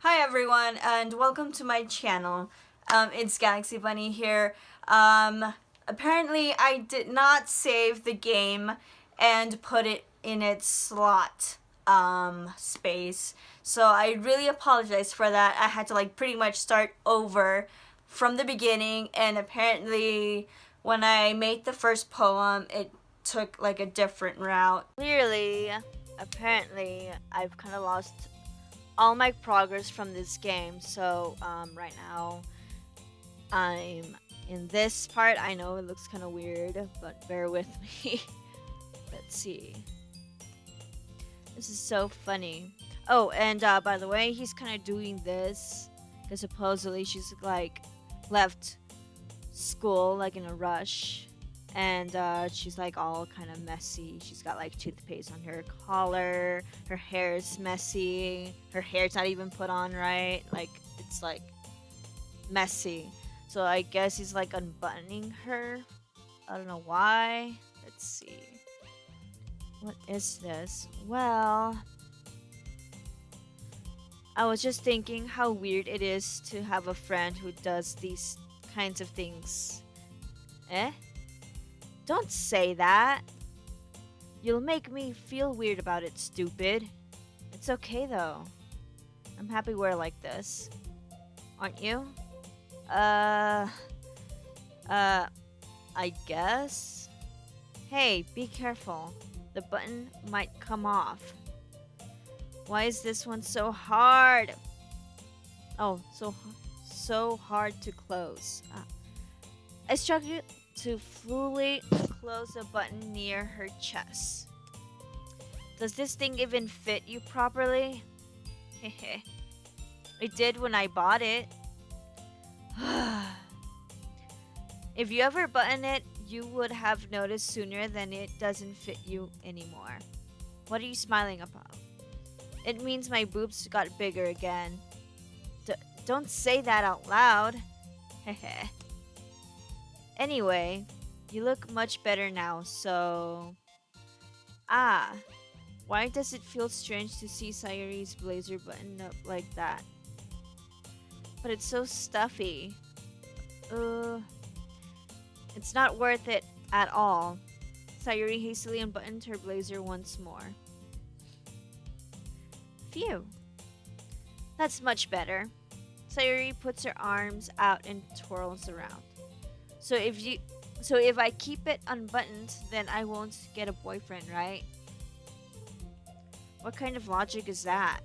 Hi everyone, and welcome to my channel. It's Galaxy Bunny here. Apparently, I did not save the game and put it in its slot space, so I really apologize for that. I had to pretty much start over from the beginning, and apparently, when I made the first poem, it took a different route. Clearly, apparently, I've kind of lost all my progress from this game. So, right now, I'm in this part. I know it looks kind of weird, but bear with me. Let's see. This is so funny. Oh, and by the way, he's kind of doing this because supposedly she's left school in a rush, and she's all kind of messy. She's got toothpaste on her collar, her hair is messy, her hair's not even put on right, it's messy. So I guess he's unbuttoning her. I don't know why. Let's see, what is this? Well, I was just thinking how weird it is to have a friend who does these kinds of things. Eh? Don't say that. You'll make me feel weird about it, stupid. It's okay though. I'm happy we're like this. Aren't you? Uh, uh, I guess? Hey, be careful. The button might come off. Why is this one so hard? Oh, so hard to close. I struggled to fully close the button near her chest. Does this thing even fit you properly? Hehe. It did when I bought it. If you ever button it, you would have noticed sooner than it doesn't fit you anymore. What are you smiling about? It means my boobs got bigger again. Don't say that out loud. Hehe. Anyway, you look much better now, so... Ah, why does it feel strange to see Sayori's blazer buttoned up like that? But it's so stuffy. It's not worth it at all. Sayori hastily unbuttoned her blazer once more. Phew. That's much better. Sayori puts her arms out and twirls around. So if I keep it unbuttoned, then I won't get a boyfriend, right? What kind of logic is that?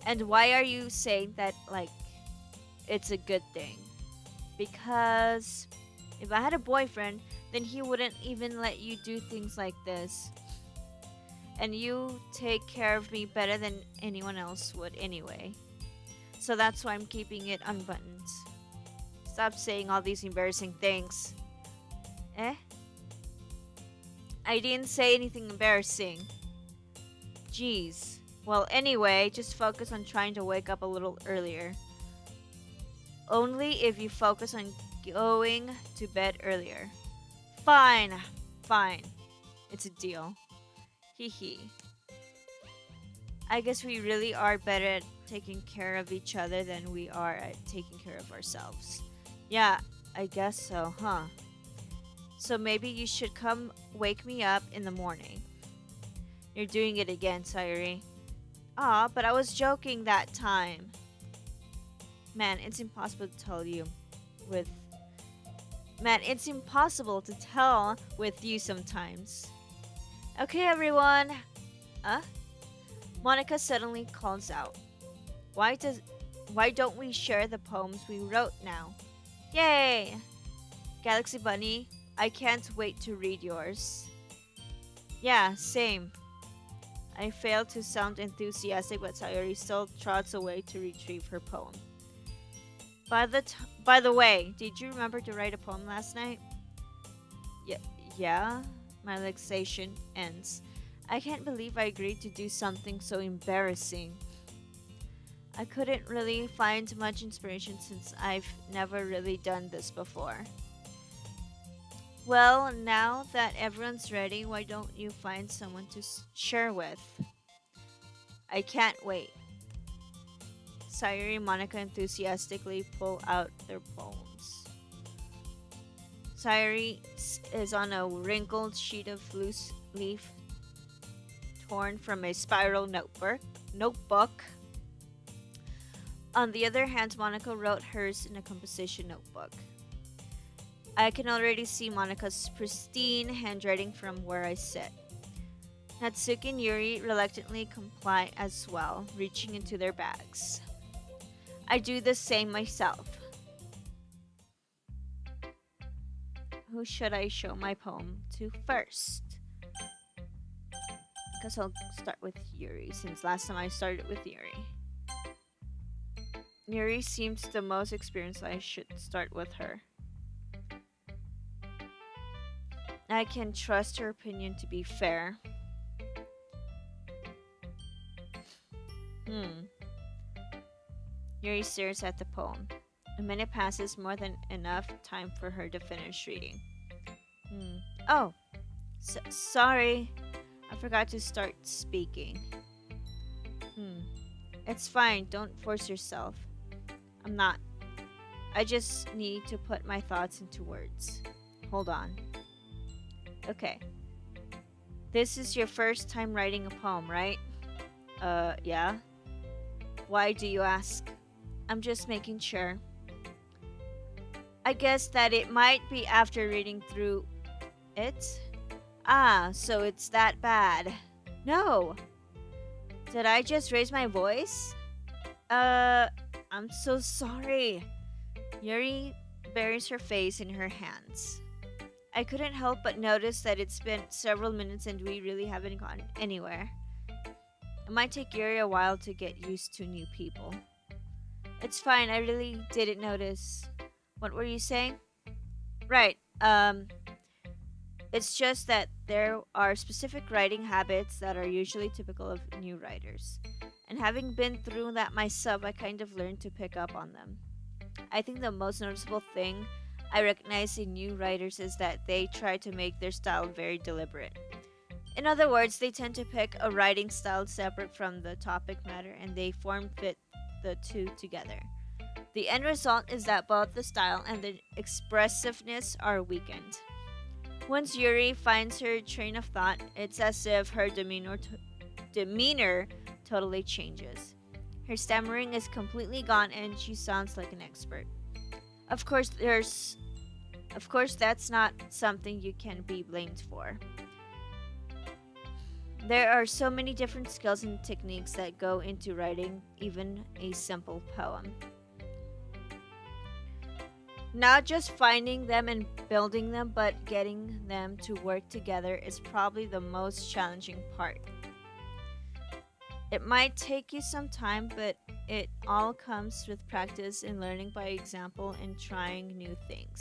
And why are you saying that it's a good thing? Because if I had a boyfriend, then he wouldn't even let you do things like this. And you take care of me better than anyone else would anyway. So that's why I'm keeping it unbuttoned. Stop saying all these embarrassing things. Eh? I didn't say anything embarrassing. Jeez. Well, anyway, just focus on trying to wake up a little earlier. Only if you focus on going to bed earlier. Fine. Fine. It's a deal. Hee hee. I guess we really are better at taking care of each other than we are at taking care of ourselves. Yeah, I guess so, huh? So maybe you should come wake me up in the morning. You're doing it again, Sayori. Ah, but I was joking that time. Man, it's impossible to tell you with... Man, it's impossible to tell with you sometimes. Okay, everyone. Huh? Monica suddenly calls out. Why don't we share the poems we wrote now? Yay! Galaxy Bunny, I can't wait to read yours. Yeah, same. I failed to sound enthusiastic, but Sayori still trots away to retrieve her poem. By the way, did you remember to write a poem last night? Y- yeah? My relaxation ends. I can't believe I agreed to do something so embarrassing. I couldn't really find much inspiration since I've never really done this before. Well, now that everyone's ready, why don't you find someone to share with? I can't wait. Sayori and Monica enthusiastically pull out their poems. Sayori is on a wrinkled sheet of loose leaf torn from a spiral notebook. On the other hand, Monica wrote hers in a composition notebook. I can already see Monica's pristine handwriting from where I sit. Natsuki and Yuri reluctantly comply as well, reaching into their bags. I do the same myself. Who should I show my poem to first? Guess I'll start with Yuri, since last time I started with Yuri. Yuri seems the most experienced. I should start with her. I can trust her opinion to be fair. Yuri stares at the poem. A minute passes, more than enough time for her to finish reading. Oh, sorry. I forgot to start speaking. It's fine. Don't force yourself. I'm not. I just need to put my thoughts into words. Hold on. Okay. This is your first time writing a poem, right? Yeah. Why do you ask? I'm just making sure. I guess that it might be after reading through it. Ah, so it's that bad. No. Did I just raise my voice? I'm so sorry. Yuri buries her face in her hands. I couldn't help but notice that it's been several minutes and we really haven't gone anywhere. It might take Yuri a while to get used to new people. It's fine, I really didn't notice. What were you saying? Right, it's just that there are specific writing habits that are usually typical of new writers. And having been through that myself, I kind of learned to pick up on them. I think the most noticeable thing I recognize in new writers is that they try to make their style very deliberate. In other words, they tend to pick a writing style separate from the topic matter and they form fit the two together. The end result is that both the style and the expressiveness are weakened. Once Yuri finds her train of thought, it's as if her demeanor totally changes. Her stammering is completely gone and she sounds like an expert. Of course, that's not something you can be blamed for. There are so many different skills and techniques that go into writing even a simple poem. Not just finding them and building them, but getting them to work together is probably the most challenging part. It might take you some time, but it all comes with practice and learning by example and trying new things.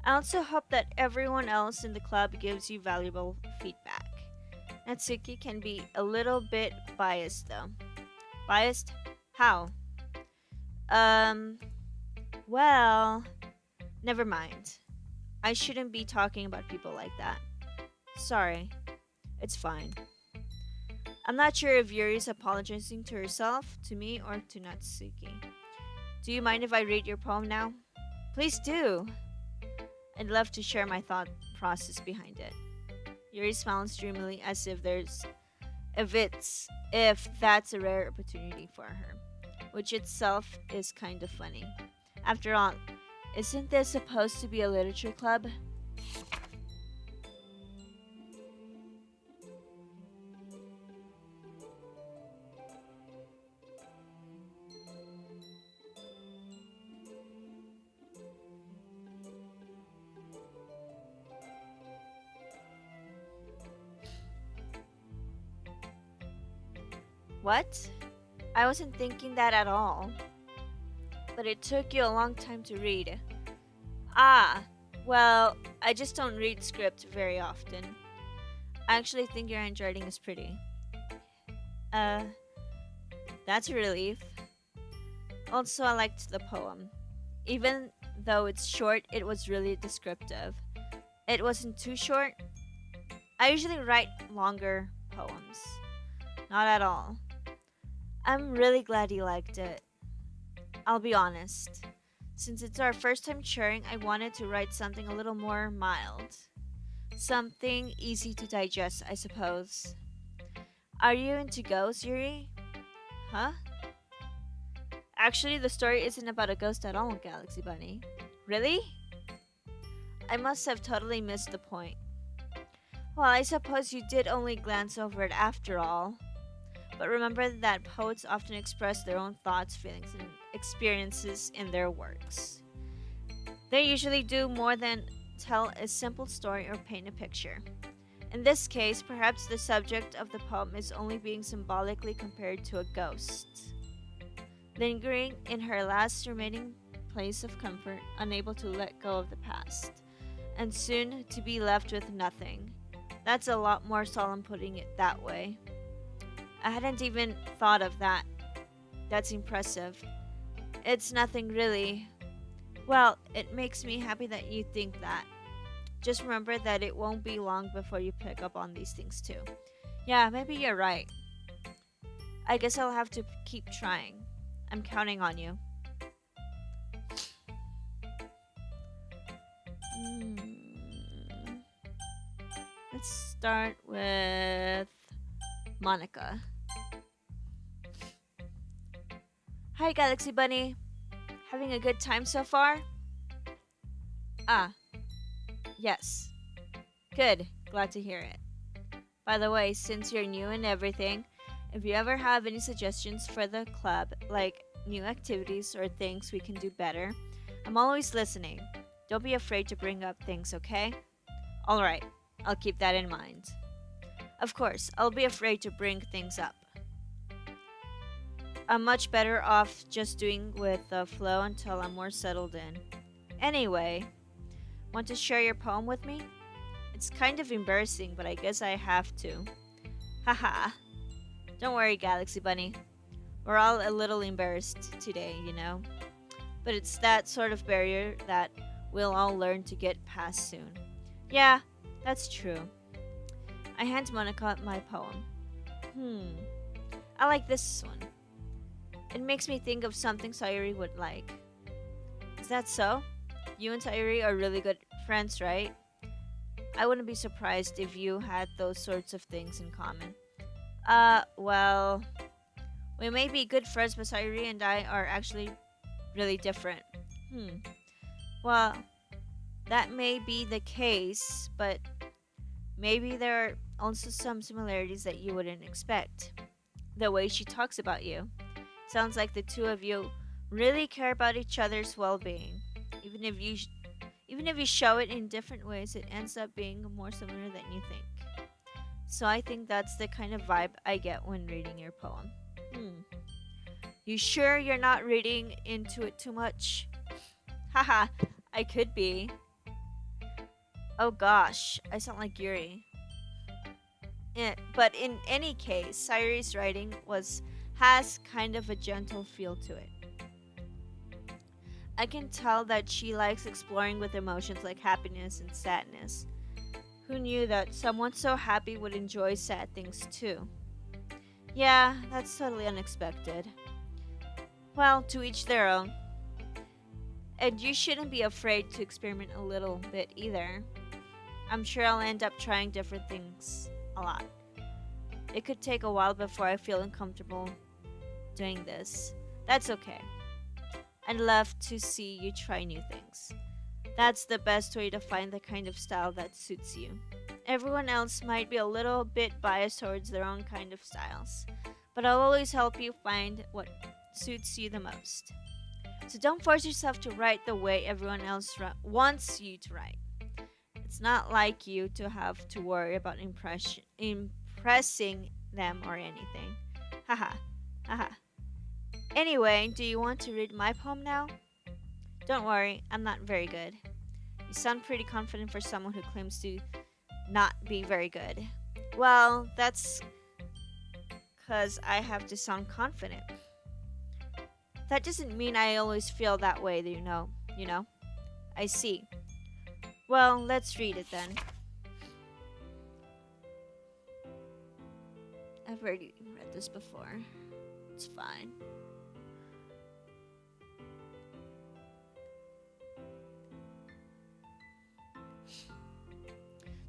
I also hope that everyone else in the club gives you valuable feedback. Natsuki can be a little bit biased though. Biased? How? Well, never mind. I shouldn't be talking about people like that. Sorry. It's fine. I'm not sure if Yuri's apologizing to herself, to me, or to Natsuki. Do you mind if I read your poem now? Please do. I'd love to share my thought process behind it. Yuri smiles dreamily as if that's a rare opportunity for her, which itself is kind of funny. After all, isn't this supposed to be a literature club? What? I wasn't thinking that at all. But it took you a long time to read. Ah, well, I just don't read script very often. I actually think your handwriting is pretty. Uh, that's a relief. Also, I liked the poem. Even though it's short, it was really descriptive. It wasn't too short. I usually write longer poems. Not at all. I'm really glad you liked it. I'll be honest. Since it's our first time sharing, I wanted to write something a little more mild. Something easy to digest, I suppose. Are you into ghosts, Yuri? Huh? Actually, the story isn't about a ghost at all, Galaxy Bunny. Really? I must have totally missed the point. Well, I suppose you did only glance over it after all. But remember that poets often express their own thoughts, feelings, and experiences in their works. They usually do more than tell a simple story or paint a picture. In this case, perhaps the subject of the poem is only being symbolically compared to a ghost, lingering in her last remaining place of comfort, unable to let go of the past, and soon to be left with nothing. That's a lot more solemn putting it that way. I hadn't even thought of that. That's impressive. It's nothing really. Well, it makes me happy that you think that. Just remember that it won't be long before you pick up on these things too. Yeah, maybe you're right. I guess I'll have to keep trying. I'm counting on you. Hmm. Let's start with Monica. Hi, Galaxy Bunny. Having a good time so far? Ah, yes. Good. Glad to hear it. By the way, since you're new and everything, if you ever have any suggestions for the club, like new activities or things we can do better, I'm always listening. Don't be afraid to bring up things, okay? Alright, I'll keep that in mind. Of course, I'll be afraid to bring things up. I'm much better off just doing with the flow until I'm more settled in. Anyway, want to share your poem with me? It's kind of embarrassing, but I guess I have to. Haha. Don't worry, Galaxy Bunny. We're all a little embarrassed today, you know? But it's that sort of barrier that we'll all learn to get past soon. Yeah, that's true. I hand Monica my poem. I like this one. It makes me think of something Sayori would like. Is that so? You and Sayori are really good friends, right? I wouldn't be surprised if you had those sorts of things in common. Well, we may be good friends, but Sayori and I are actually really different. Well, that may be the case, but maybe there are also some similarities that you wouldn't expect. The way she talks about you. Sounds like the two of you really care about each other's well-being. Even if you show it in different ways, it ends up being more similar than you think. So I think that's the kind of vibe I get when reading your poem. You sure you're not reading into it too much? Haha, I could be. Oh gosh, I sound like Yuri. But in any case, Sayori's writing has kind of a gentle feel to it. I can tell that she likes exploring with emotions like happiness and sadness. Who knew that someone so happy would enjoy sad things too? Yeah, that's totally unexpected. Well, to each their own. And you shouldn't be afraid to experiment a little bit either. I'm sure I'll end up trying different things a lot. It could take a while before I feel uncomfortable doing this. That's okay. I'd love to see you try new things. That's the best way to find the kind of style that suits you. Everyone else might be a little bit biased towards their own kind of styles, but I'll always help you find what suits you the most. So don't force yourself to write the way everyone else wants you to write. It's not like you to have to worry about impressing them or anything. Haha, haha. Anyway, do you want to read my poem now? Don't worry, I'm not very good. You sound pretty confident for someone who claims to not be very good. Well, that's because I have to sound confident. That doesn't mean I always feel that way, you know? I see. Well, let's read it then. I've already read this before. It's fine.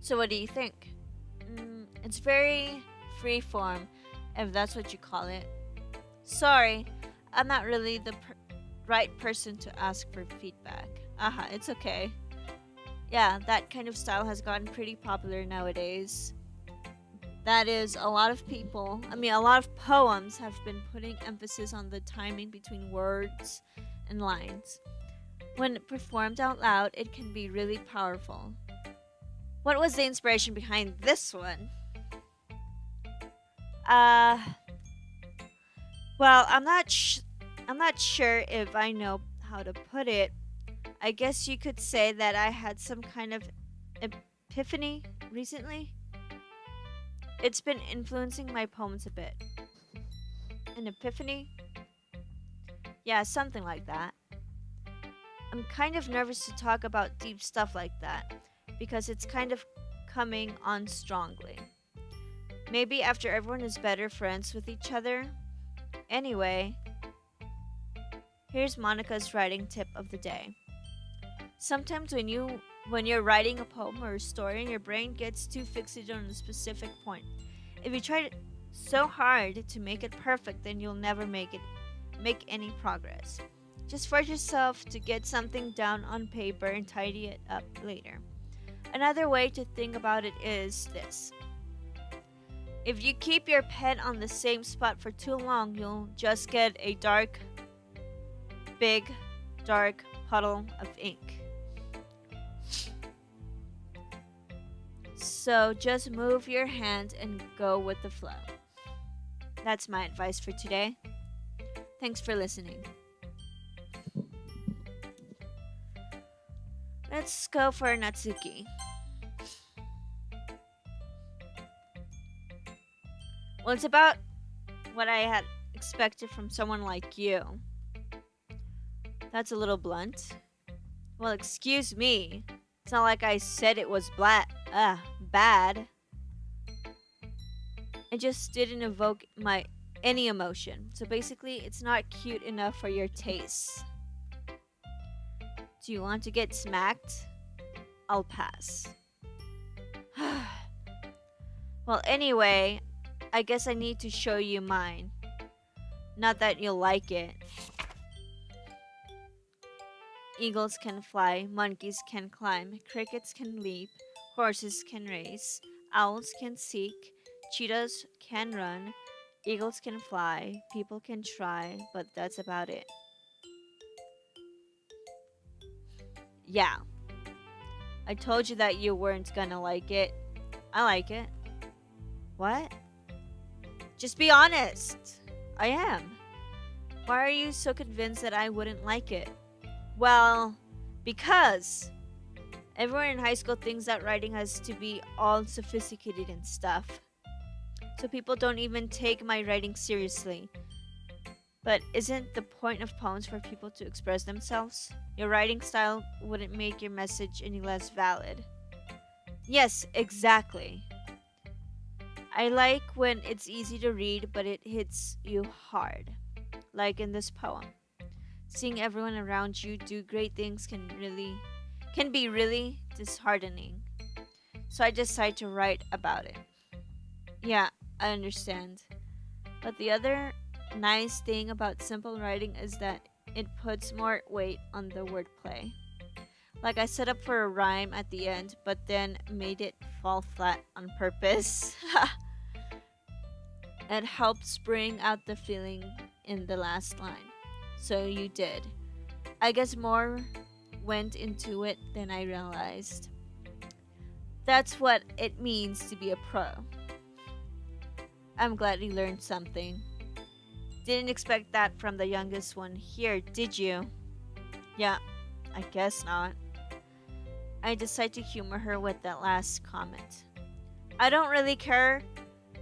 So, what do you think? It's very freeform, if that's what you call it. Sorry, I'm not really the right person to ask for feedback. It's okay. Yeah, that kind of style has gotten pretty popular nowadays. That is, a lot of poems have been putting emphasis on the timing between words and lines. When performed out loud, it can be really powerful. What was the inspiration behind this one? Uh, well, I'm not sure if I know how to put it. I guess you could say that I had some kind of epiphany recently. It's been influencing my poems a bit. An epiphany? Yeah, something like that. I'm kind of nervous to talk about deep stuff like that because it's kind of coming on strongly. Maybe after everyone is better friends with each other. Anyway, here's Monica's writing tip of the day. Sometimes when you're writing a poem or a story and your brain gets too fixated on a specific point. If you try so hard to make it perfect, then you'll never make any progress. Just force yourself to get something down on paper and tidy it up later. Another way to think about it is this. If you keep your pen on the same spot for too long, you'll just get a big, dark puddle of ink. So just move your hand and go with the flow. That's my advice for today. Thanks for listening. Let's go for Natsuki. Well, it's about what I had expected from someone like you. That's a little blunt. Well, excuse me. It's not like I said it was bad. It just didn't evoke any emotion. So basically, it's not cute enough for your tastes. Do you want to get smacked? I'll pass. Well, anyway, I guess I need to show you mine. Not that you'll like it. Eagles can fly, monkeys can climb, crickets can leap, horses can race, owls can seek, cheetahs can run, eagles can fly, people can try, but that's about it. Yeah, I told you that you weren't gonna like it. I like it. What? Just be honest. I am. Why are you so convinced that I wouldn't like it? Well, because everyone in high school thinks that writing has to be all sophisticated and stuff. So people don't even take my writing seriously. But isn't the point of poems for people to express themselves? Your writing style wouldn't make your message any less valid. Yes, exactly. I like when it's easy to read, but it hits you hard. Like in this poem. Seeing everyone around you do great things can be really disheartening. So I decided to write about it. Yeah, I understand. But the other nice thing about simple writing is that it puts more weight on the wordplay. Like I set up for a rhyme at the end, but then made it fall flat on purpose. It helps bring out the feeling in the last line. So you did. I guess more went into it than I realized. That's what it means to be a pro. I'm glad you learned something. Didn't expect that from the youngest one here, did you? Yeah, I guess not. I decided to humor her with that last comment. I don't really care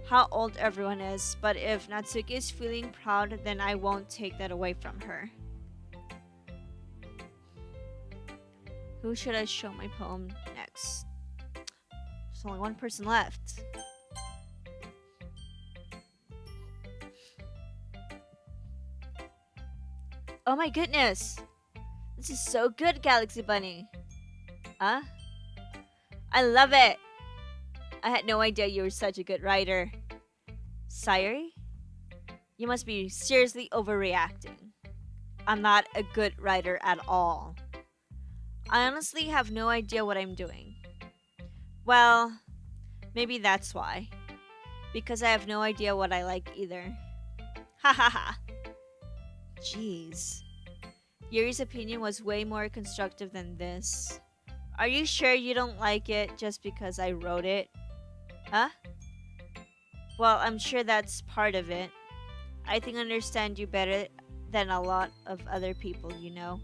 how old everyone is, but if Natsuki is feeling proud, then I won't take that away from her. Who should I show my poem next? There's only one person left. Oh my goodness! This is so good, Galaxy Bunny! Huh? I love it! I had no idea you were such a good writer. Sayori? You must be seriously overreacting. I'm not a good writer at all. I honestly have no idea what I'm doing. Well, maybe that's why. Because I have no idea what I like either. Ha ha ha. Jeez. Yuri's opinion was way more constructive than this. Are you sure you don't like it just because I wrote it? Huh? Well, I'm sure that's part of it. I think I understand you better than a lot of other people, you know.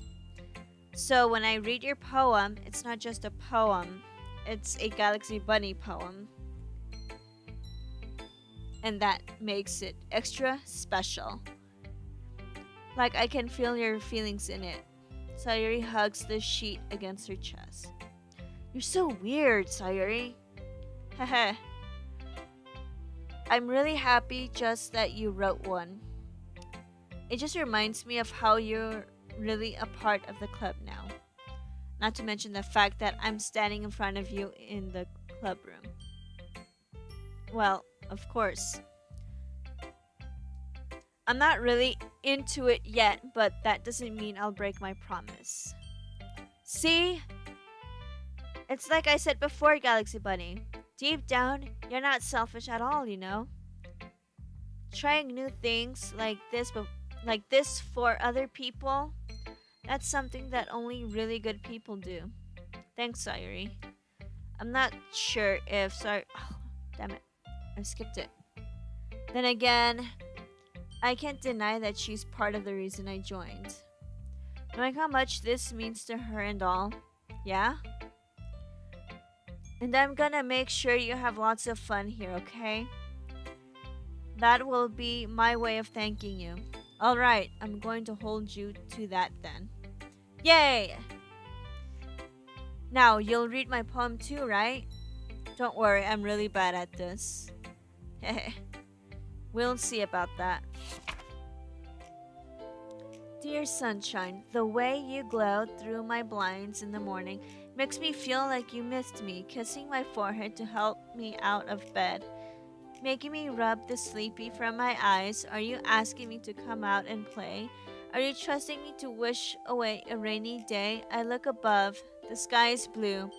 So when I read your poem, it's not just a poem, it's a Galaxy Bunny poem. And that makes it extra special. Like I can feel your feelings in it. Sayori hugs the sheet against her chest. You're so weird, Sayori. Heh. I'm really happy just that you wrote one. It just reminds me of how you're really a part of the club now. Not to mention the fact that I'm standing in front of you in the club room. Well, of course. I'm not really into it yet, but that doesn't mean I'll break my promise. See? It's like I said before, Galaxy Bunny. Deep down, you're not selfish at all, you know? Trying new things like this for other people, that's something that only really good people do. Thanks, Sayori. I'm not sure if oh, damn it. I skipped it. Then again, I can't deny that she's part of the reason I joined. Knowing how much this means to her and all, yeah? And I'm gonna make sure you have lots of fun here, okay? That will be my way of thanking you. Alright, I'm going to hold you to that then. Yay! Now, you'll read my poem too, right? Don't worry, I'm really bad at this. Hehe. We'll see about that. Dear sunshine, the way you glowed through my blinds in the morning makes me feel like you missed me, kissing my forehead to help me out of bed. Making me rub the sleepy from my eyes. Are you asking me to come out and play? Are you trusting me to wish away a rainy day? I look above. The sky is blue.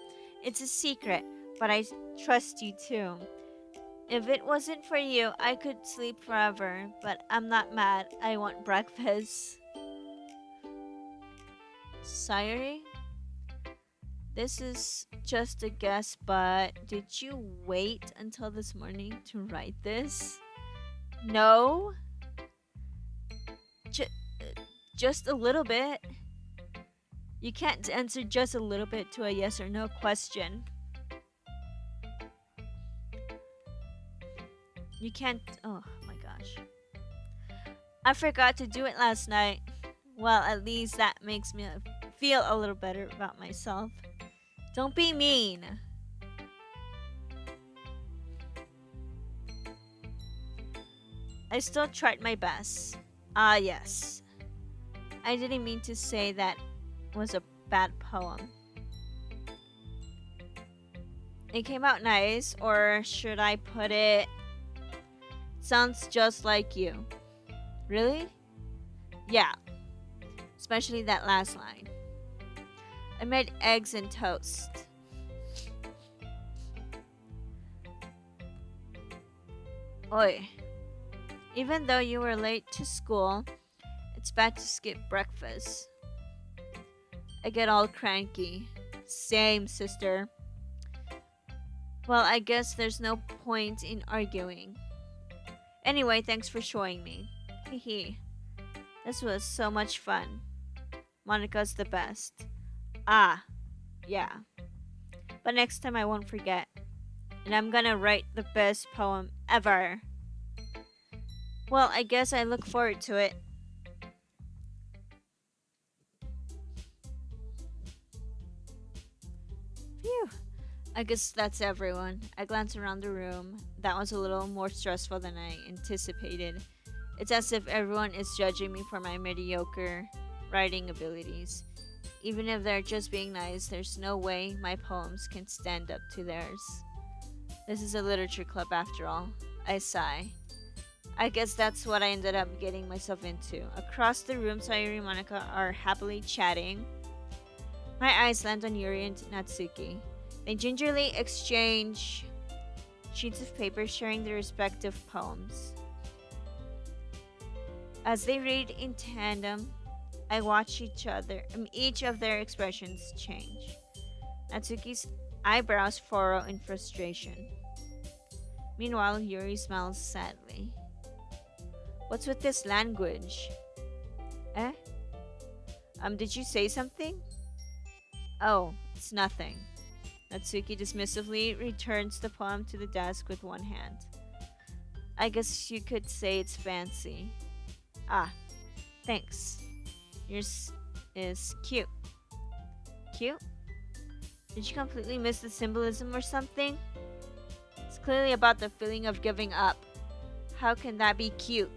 It's a secret, but I trust you too. If it wasn't for you, I could sleep forever, but I'm not mad. I want breakfast. Sayori? This is just a guess, but did you wait until this morning to write this? No? J- just a little bit. You can't answer just a little bit to a yes or no question. You can't. Oh my gosh. I forgot to do it last night. Well, at least that makes me feel a little better about myself. Don't be mean. I still tried my best. Ah, yes. I didn't mean to say that was a bad poem. It came out nice, or should I put it? Sounds just like you. Really? Yeah. Especially that last line. I made eggs and toast. Oi. Even though you were late to school, it's bad to skip breakfast. I get all cranky. Same, sister. Well, I guess there's no point in arguing. Anyway, thanks for showing me. Hehe. This was so much fun. Monica's the best. Ah, yeah. But next time I won't forget. And I'm gonna write the best poem ever. Well, I guess I look forward to it. Phew. I guess that's everyone. I glance around the room. That was a little more stressful than I anticipated. It's as if everyone is judging me for my mediocre writing abilities. Even if they're just being nice, there's no way my poems can stand up to theirs. This is a literature club after all. I sigh. I guess that's what I ended up getting myself into. Across the room, Sayori and Monica are happily chatting. My eyes land on Yuri and Natsuki. They gingerly exchange sheets of paper sharing their respective poems. As they read in tandem, I watch each of their expressions change. Natsuki's eyebrows furrow in frustration. Meanwhile, Yuri smiles sadly. What's with this language? Eh? Did you say something? Oh, it's nothing. Natsuki dismissively returns the poem to the desk with one hand. I guess you could say it's fancy. Ah, thanks. Yours is cute. Cute? Did you completely miss the symbolism or something? It's clearly about the feeling of giving up. How can that be cute?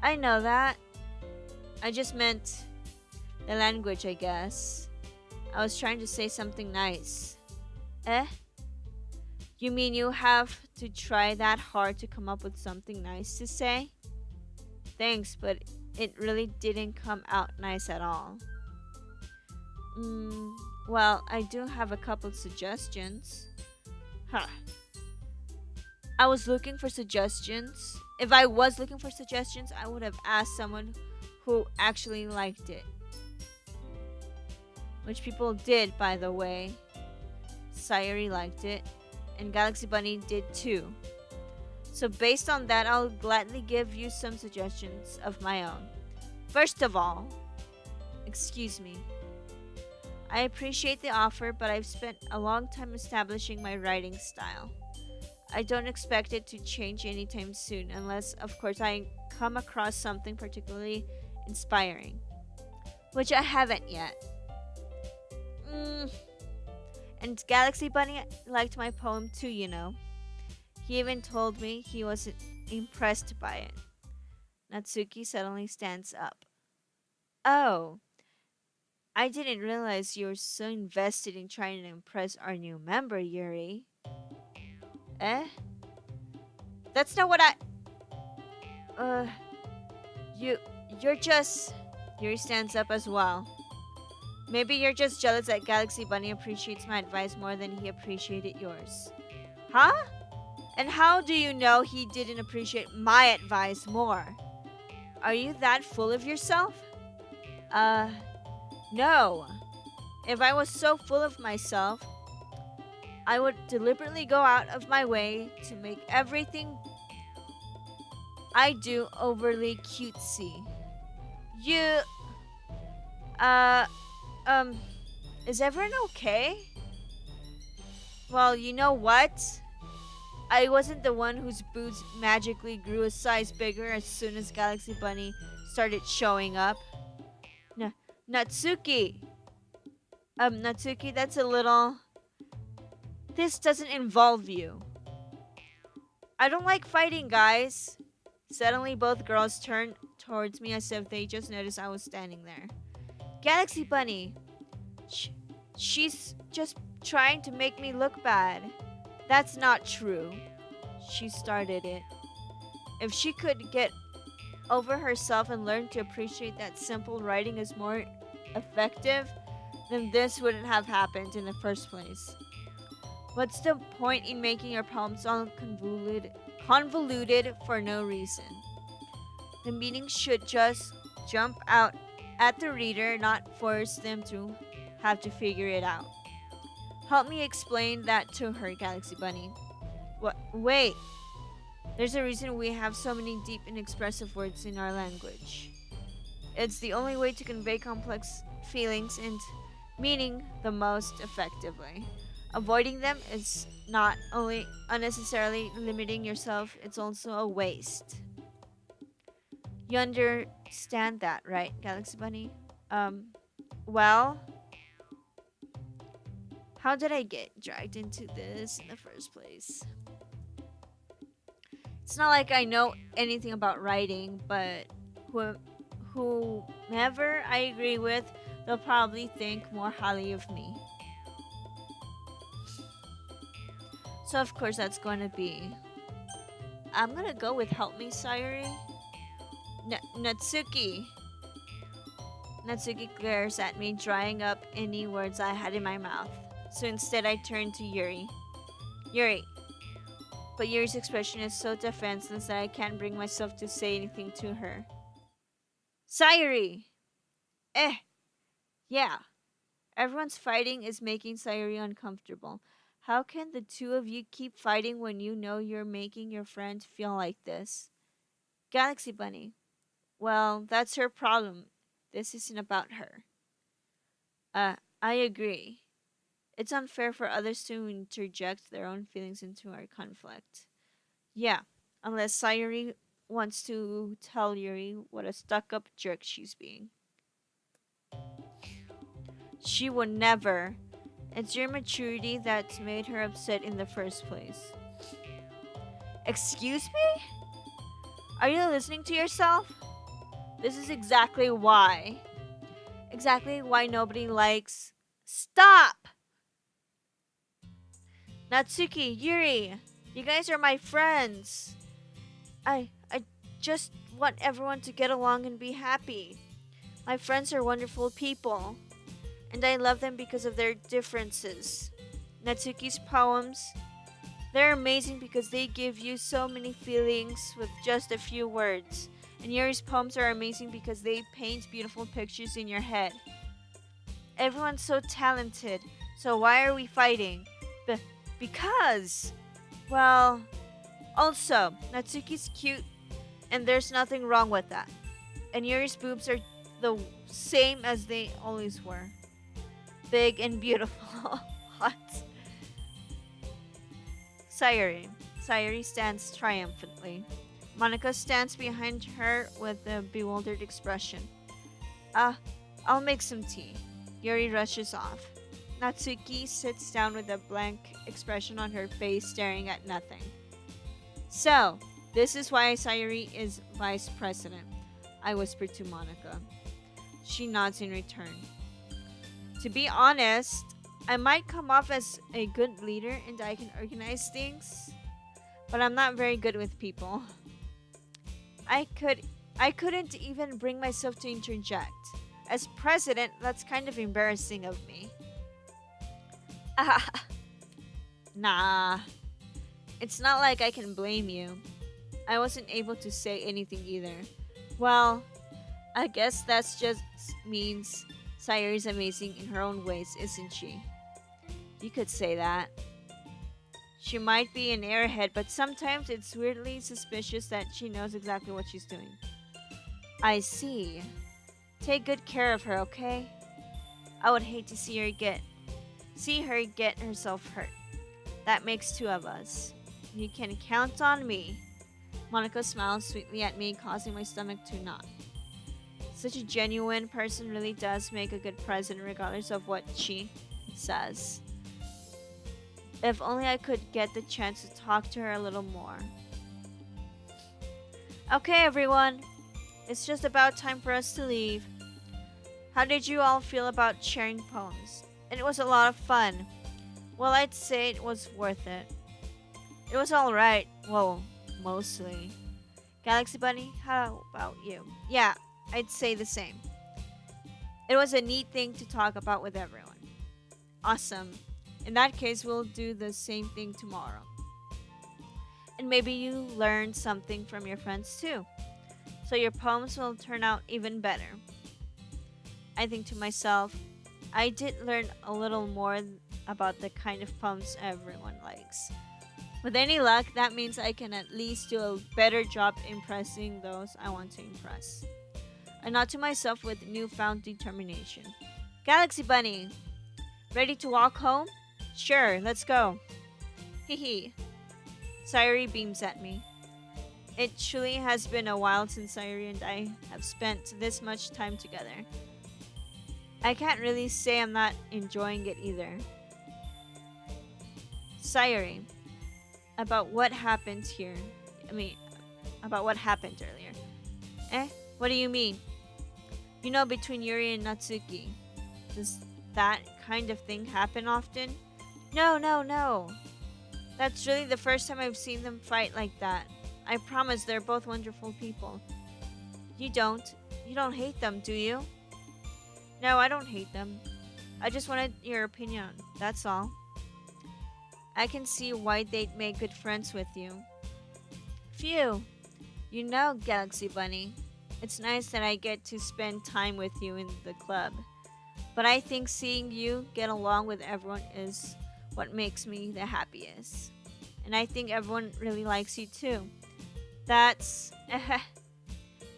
I know that. I just meant the language, I guess. I was trying to say something nice. Eh? You mean you have to try that hard to come up with something nice to say? Thanks, but it really didn't come out nice at all. Well, I do have a couple suggestions. Huh. I was looking for suggestions. If I was looking for suggestions, I would have asked someone who actually liked it. Which people did, by the way. Sayori liked it, and Galaxy Bunny did too. So based on that, I'll gladly give you some suggestions of my own. First of all, excuse me. I appreciate the offer, but I've spent a long time establishing my writing style. I don't expect it to change anytime soon, unless, of course, I come across something particularly inspiring. Which I haven't yet. And Galaxy Bunny liked my poem too, you know. He even told me he was impressed by it. Natsuki suddenly stands up. Oh, I didn't realize you were so invested in trying to impress our new member, Yuri. Eh? That's not what I... Uh... You... You're just... Yuri stands up as well. Maybe you're just jealous that Galaxy Bunny appreciates my advice more than he appreciated yours. Huh? And how do you know he didn't appreciate my advice more? Are you that full of yourself? No. If I was so full of myself, I would deliberately go out of my way to make everything I do overly cutesy. You... Uh... Is everyone okay? Well, you know what? I wasn't the one whose boots magically grew a size bigger as soon as Galaxy Bunny started showing up. Natsuki! Natsuki, that's a little... This doesn't involve you. I don't like fighting, guys. Suddenly, both girls turned towards me as if they just noticed I was standing there. Galaxy Bunny, she's just trying to make me look bad. That's not true. She started it. If she could get over herself and learn to appreciate that simple writing is more effective, then this wouldn't have happened in the first place. What's the point in making your poems all convoluted for no reason? The meaning should just jump out at the reader, not force them to have to figure it out. Help me explain that to her, Galaxy Bunny. What? Wait. There's a reason we have so many deep and expressive words in our language. It's the only way to convey complex feelings and meaning the most effectively. Avoiding them is not only unnecessarily limiting yourself, it's also a waste. You understand that, right, Galaxy Bunny? Well, how did I get dragged into this in the first place? It's not like I know anything about writing, but whomever I agree with, they'll probably think more highly of me. So of course that's going to be. I'm gonna go with help me, Sayori. Natsuki. Natsuki glares at me, drying up any words I had in my mouth. So instead, I turn to Yuri. Yuri. But Yuri's expression is so defenseless that I can't bring myself to say anything to her. Sayori! Eh, yeah. Everyone's fighting is making Sayori uncomfortable. How can the two of you keep fighting when you know you're making your friend feel like this? Galaxy Bunny. Well, that's her problem. This isn't about her. I agree. It's unfair for others to interject their own feelings into our conflict. Yeah, unless Sayori wants to tell Yuri what a stuck up jerk she's being. She would never. It's your maturity that's made her upset in the first place. Excuse me? Are you listening to yourself? This is exactly why. Exactly why nobody likes. Stop! Natsuki, Yuri, you guys are my friends. I just want everyone to get along and be happy. My friends are wonderful people, and I love them because of their differences. Natsuki's poems, they're amazing because they give you so many feelings with just a few words. And Yuri's poems are amazing because they paint beautiful pictures in your head. Everyone's so talented, so why are we fighting? Because, well, also, Natsuki's cute, and there's nothing wrong with that. And Yuri's boobs are the same as they always were. Big and beautiful. Hot. Sayori. Sayori stands triumphantly. Monica stands behind her with a bewildered expression. I'll make some tea. Yuri rushes off. Natsuki sits down with a blank expression on her face, staring at nothing. So, this is why Sayori is vice president, I whispered to Monica. She nods in return. To be honest, I might come off as a good leader and I can organize things, but I'm not very good with people. I couldn't even bring myself to interject. As president, that's kind of embarrassing of me. Nah. It's not like I can blame you. I wasn't able to say anything either. Well, I guess that's just means Sayori's amazing in her own ways, isn't she? You could say that. She might be an airhead, but sometimes it's weirdly suspicious that she knows exactly what she's doing. I see. Take good care of her, okay? I would hate to see her get herself hurt. That makes two of us. You can count on me. Monica smiles sweetly at me, causing my stomach to knot. Such a genuine person really does make a good president, regardless of what she says. If only I could get the chance to talk to her a little more. Okay, everyone. It's just about time for us to leave. How did you all feel about sharing poems? It was a lot of fun. Well, I'd say it was worth it. It was alright. Well, mostly. Galaxy Bunny, how about you? Yeah, I'd say the same. It was a neat thing to talk about with everyone. Awesome. In that case, we'll do the same thing tomorrow. And maybe you learned something from your friends too. So your poems will turn out even better. I think to myself, I did learn a little more about the kind of poems everyone likes. With any luck, that means I can at least do a better job impressing those I want to impress. I nod to myself with newfound determination. Galaxy Bunny, ready to walk home? Sure, let's go. Hehe. Sayori beams at me. It truly has been a while since Sayori and I have spent this much time together. I can't really say I'm not enjoying it either. Sayori, about what happened here. About what happened earlier. Eh? What do you mean? You know, between Yuri and Natsuki. Does that kind of thing happen often? No. That's really the first time I've seen them fight like that. I promise they're both wonderful people. You don't. You don't hate them, do you? No, I don't hate them. I just wanted your opinion. That's all. I can see why they'd make good friends with you. Phew. You know, Galaxy Bunny, it's nice that I get to spend time with you in the club. But I think seeing you get along with everyone is what makes me the happiest. And I think everyone really likes you too. That's.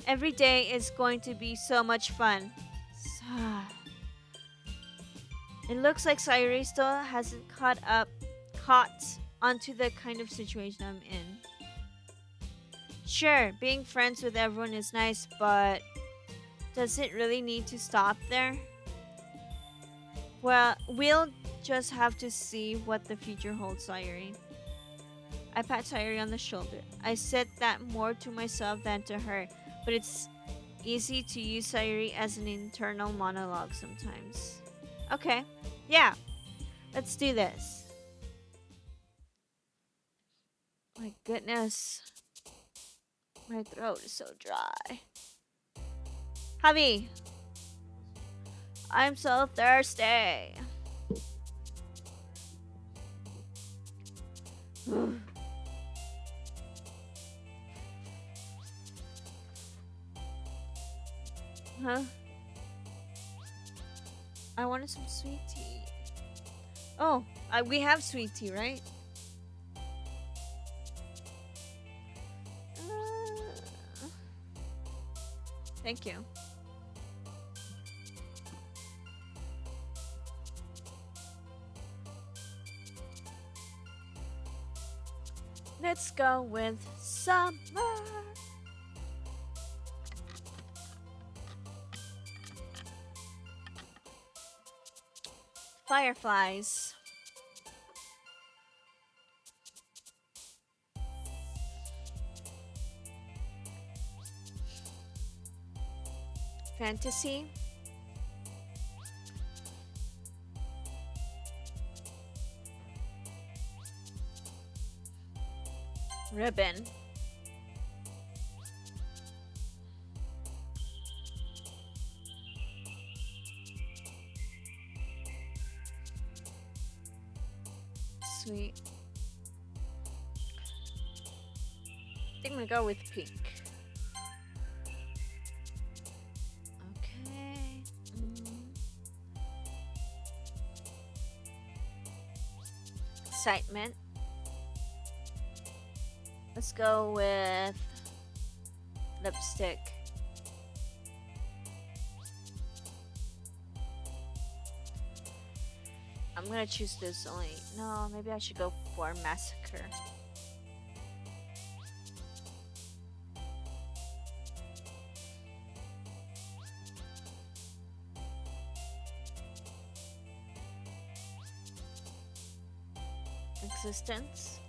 Every day is going to be so much fun. It looks like Sayori still hasn't caught onto the kind of situation I'm in. Sure, being friends with everyone is nice, but does it really need to stop there? Well, we'll just have to see what the future holds, Sayori. I pat Sayori on the shoulder. I said that more to myself than to her, but it's easy to use Sayori as an internal monologue sometimes. Okay, yeah, let's do this. My goodness, my throat is so dry. Javi, I'm so thirsty. Huh? I wanted some sweet tea. Oh, we have sweet tea, right? Thank you. Let's go with summer. Fireflies. Fantasy. Ribbon. Sweet. I think I'm gonna go with pink. Okay. Excitement. Let's go with lipstick. I'm gonna choose this only. No, maybe I should go for massacre. Existence.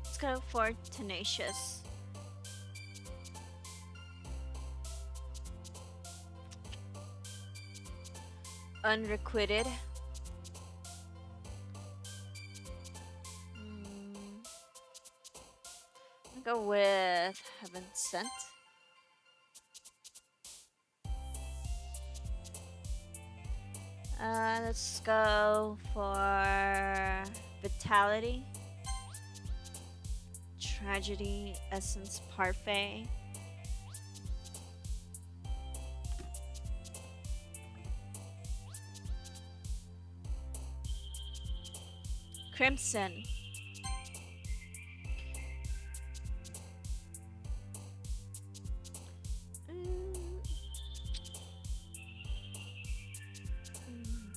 Let's go for tenacious. Unrequited. I'll go with Heaven Sent. Let's go for Vitality. Tragedy, Essence Parfait. Crimson.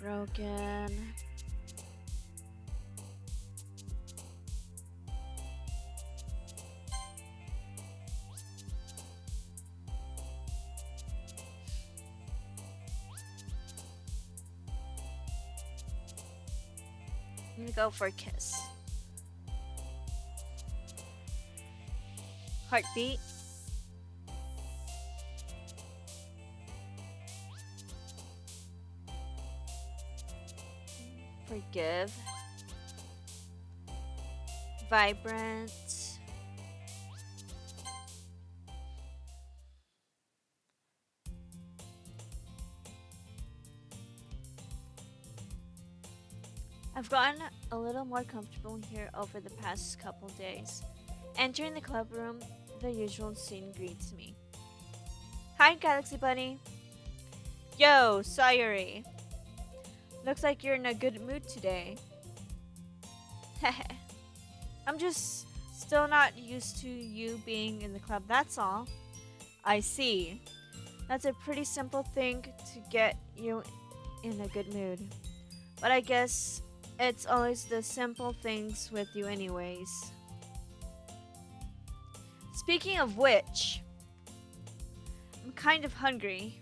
Broken. I'm gonna go for Kiss. Heartbeat. Forgive. Vibrant. I've gotten a little more comfortable here over the past couple days. Entering the club room, the usual scene greets me. Hi, Galaxy Bunny. Yo, Sayori. Looks like you're in a good mood today. I'm just still not used to you being in the club, that's all. I see. That's a pretty simple thing to get you in a good mood. But I guess it's always the simple things with you, anyways. Speaking of which, I'm kind of hungry.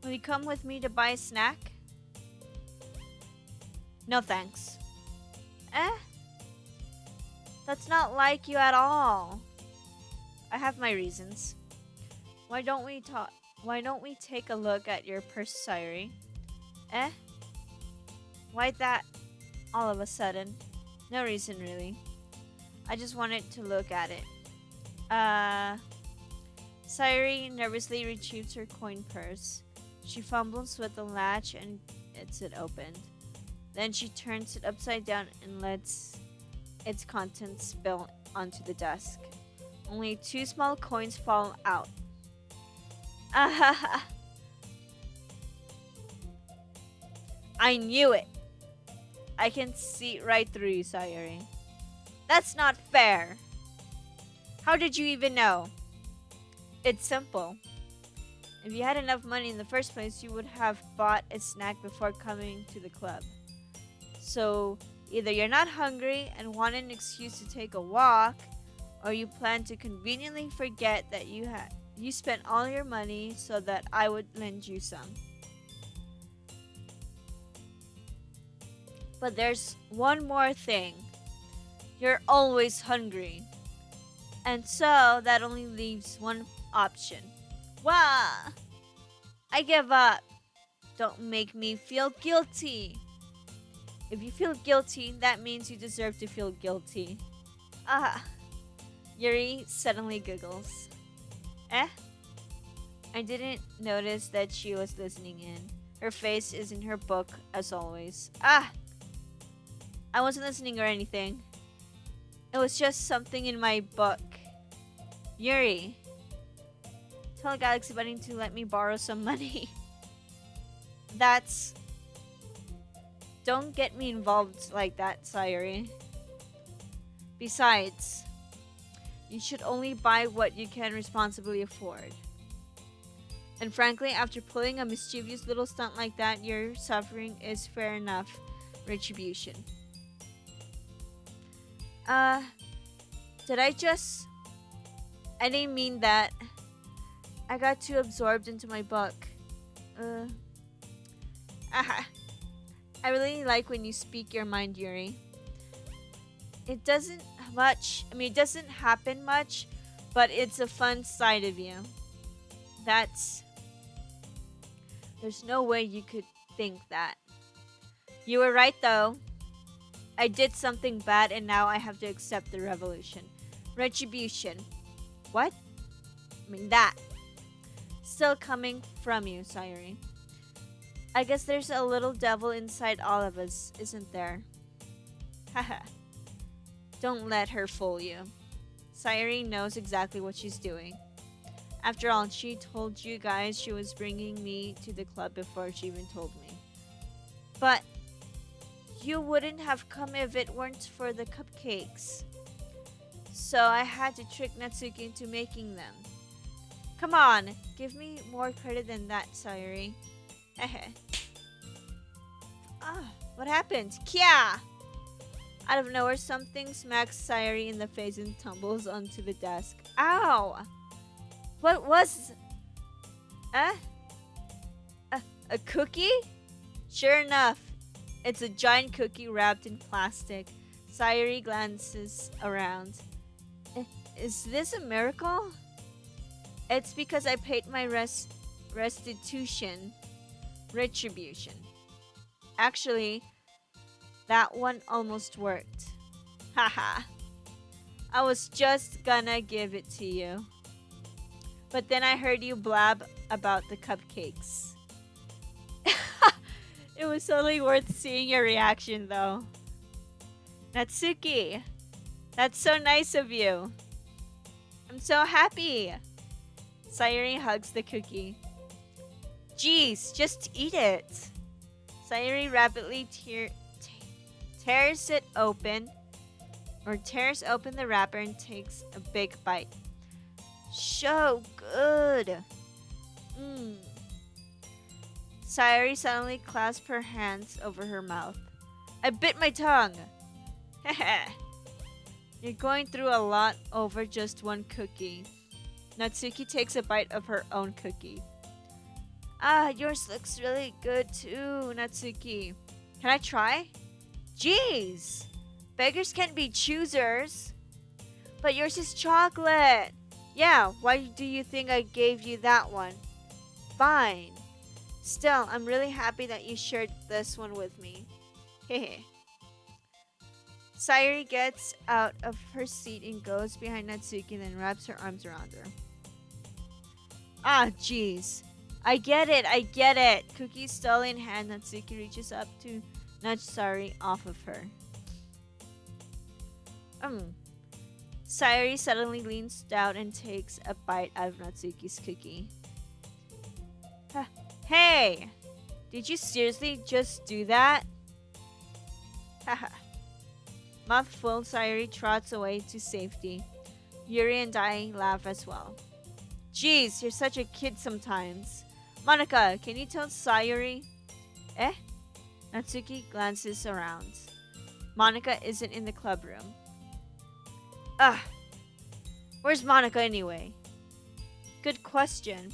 Will you come with me to buy a snack? No thanks. Eh? That's not like you at all. I have my reasons. Why don't we talk? Why don't we take a look at your purse, Sayori? Eh? Why that all of a sudden? No reason really. I just wanted to look at it. Sayori nervously retrieves her coin purse. She fumbles with the latch and gets it opened. Then she turns it upside down and lets its contents spill onto the desk. Only 2 small coins fall out. Ah, I knew it. I can see right through you, Sayori. That's not fair. How did you even know? It's simple. If you had enough money in the first place, you would have bought a snack before coming to the club. So, either you're not hungry and want an excuse to take a walk, or you plan to conveniently forget that you spent all your money so that I would lend you some. But there's one more thing. You're always hungry. And so that only leaves one option. Wah! I give up. Don't make me feel guilty. If you feel guilty, that means you deserve to feel guilty. Ah. Yuri suddenly giggles. Eh? I didn't notice that she was listening in. Her face is in her book, as always. Ah! I wasn't listening or anything. It was just something in my book. Yuri, tell Galaxy Bunny to let me borrow some money. That's... Don't get me involved like that, Sayori. Besides, you should only buy what you can responsibly afford. And frankly, after pulling a mischievous little stunt like that, your suffering is fair enough retribution. Did I just... I didn't mean that. I got too absorbed into my book. I really like when you speak your mind, Yuri. It doesn't happen much, but it's a fun side of you. There's no way you could think that. You were right, though. I did something bad and now I have to accept the retribution. What? That. Still coming from you, Sayori. I guess there's a little devil inside all of us, isn't there? Haha. Don't let her fool you. Sayori knows exactly what she's doing. After all, she told you guys she was bringing me to the club before she even told me. But you wouldn't have come if it weren't for the cupcakes. So I had to trick Natsuki into making them. Come on, give me more credit than that, Sayori. What happened? Kya! Out of nowhere, something smacks Sayori in the face and tumbles onto the desk. Ow! What was... A cookie? Sure enough, it's a giant cookie wrapped in plastic. Sayori glances around. Is this a miracle? It's because I paid my retribution. Actually, that one almost worked. Haha. I was just gonna give it to you. But then I heard you blab about the cupcakes. It was totally worth seeing your reaction though. Natsuki, that's so nice of you. I'm so happy. Sayori hugs the cookie. Jeez, just eat it. Sayori rapidly tears it open, or tears open the wrapper and takes a big bite. So good. Mmm. Sayori suddenly clasped her hands over her mouth. I bit my tongue. Heh. You're going through a lot over just one cookie. Natsuki takes a bite of her own cookie. Ah, yours looks really good too, Natsuki. Can I try? Jeez! Beggars can't be choosers. But yours is chocolate. Yeah, why do you think I gave you that one? Fine. Still, I'm really happy that you shared this one with me. Hehe. Sayori gets out of her seat and goes behind Natsuki and then wraps her arms around her. Ah, jeez. I get it. Cookie still in hand, Natsuki reaches up to nudge Sayori off of her. Sayori suddenly leans down and takes a bite out of Natsuki's cookie. Hey! Did you seriously just do that? Haha. Mouth full, Sayori trots away to safety. Yuri and Dai laugh as well. Jeez, you're such a kid sometimes. Monica, can you tell Sayori? Eh? Natsuki glances around. Monica isn't in the club room. Ugh. Where's Monica anyway? Good question.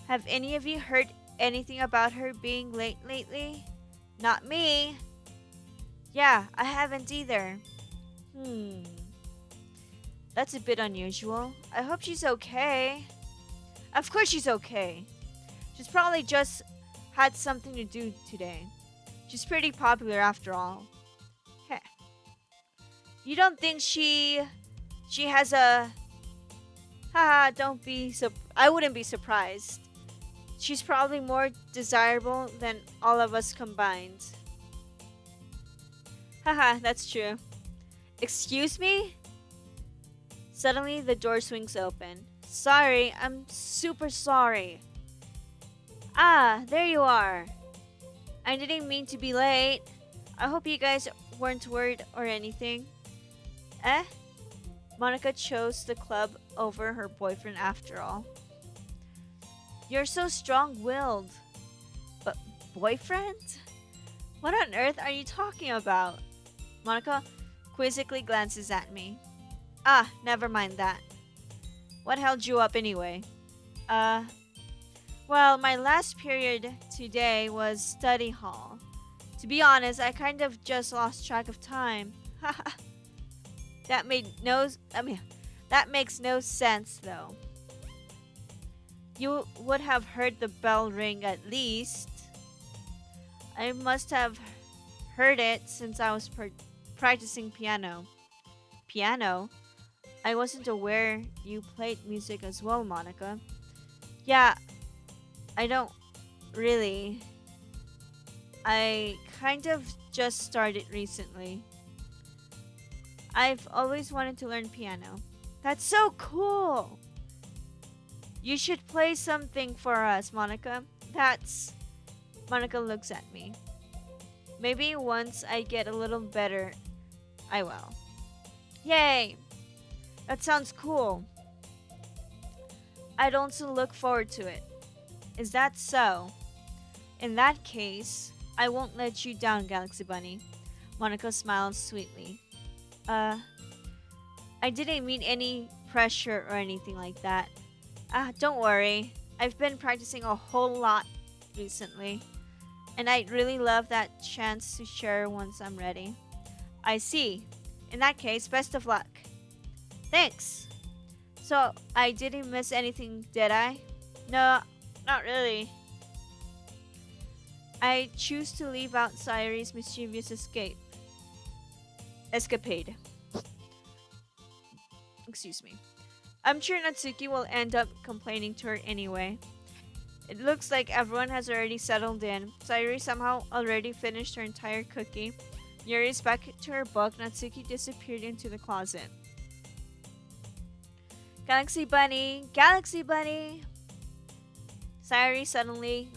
Have any of you heard anything about her being late lately? Not me. Yeah, I haven't either. That's a bit unusual. I hope she's okay. Of course she's okay. She's probably just had something to do today. She's pretty popular after all. Heh. You don't think she has a... Haha, don't be I wouldn't be surprised. She's probably more desirable than all of us combined. Haha, that's true. Excuse me? Suddenly, the door swings open. Sorry, I'm super sorry. Ah, there you are. I didn't mean to be late. I hope you guys weren't worried or anything. Eh? Monica chose the club over her boyfriend after all. You're so strong-willed. But boyfriend? What on earth are you talking about? Monica quizzically glances at me. Ah, never mind that. What held you up anyway? Well, my last period today was study hall. To be honest, I kind of just lost track of time. Haha. That makes no sense though. You would have heard the bell ring at least. I must have heard it since I was practicing piano. Piano? I wasn't aware you played music as well, Monica. Yeah, I don't really. I kind of just started recently. I've always wanted to learn piano. That's so cool! You should play something for us, Monica. Monica looks at me. Maybe once I get a little better, I will. Yay! That sounds cool. I'd also look forward to it. Is that so? In that case, I won't let you down, Galaxy Bunny. Monica smiles sweetly. I didn't mean any pressure or anything like that. Don't worry. I've been practicing a whole lot recently, and I'd really love that chance to share once I'm ready. I see. In that case, best of luck. Thanks. So, I didn't miss anything, did I? No, not really. I choose to leave out Sayori's mischievous escapade. Excuse me. I'm sure Natsuki will end up complaining to her anyway. It looks like everyone has already settled in. Sayori somehow already finished her entire cookie. Yuri's back to her book. Natsuki disappeared into the closet. Galaxy Bunny! Galaxy Bunny! Sayori suddenly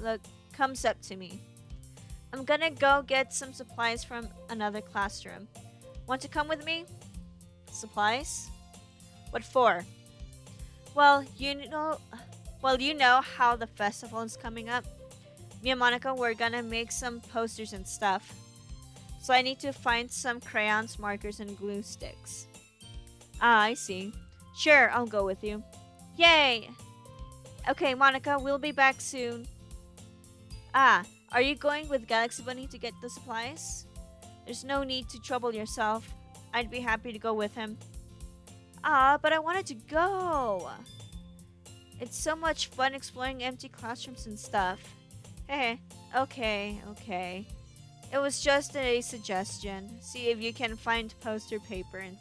comes up to me. I'm gonna go get some supplies from another classroom. Want to come with me? Supplies? What for? Well, you know how the festival is coming up. Me and Monica were gonna make some posters and stuff. So I need to find some crayons, markers, and glue sticks. Ah, I see. Sure, I'll go with you. Yay! Okay, Monica, we'll be back soon. Ah, are you going with Galaxy Bunny to get the supplies? There's no need to trouble yourself. I'd be happy to go with him. Ah, but I wanted to go. It's so much fun exploring empty classrooms and stuff. Hey, okay. It was just a suggestion. See if you can find poster paper and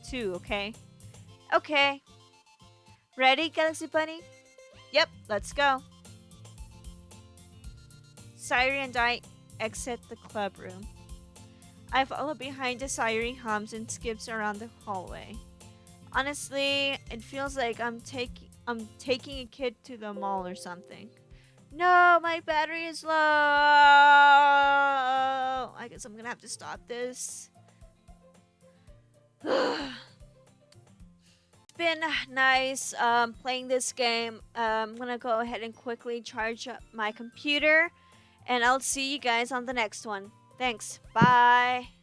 too, okay? Okay. Ready, Galaxy Bunny? Yep, let's go. Sayori and I exit the club room. I follow behind as Sayori hums and skips around the hallway. Honestly, it feels like I'm taking a kid to the mall or something. No, my battery is low. I guess I'm gonna have to stop this. It's been nice playing this game. I'm gonna go ahead and quickly charge up my computer, and I'll see you guys on the next one. Thanks. Bye.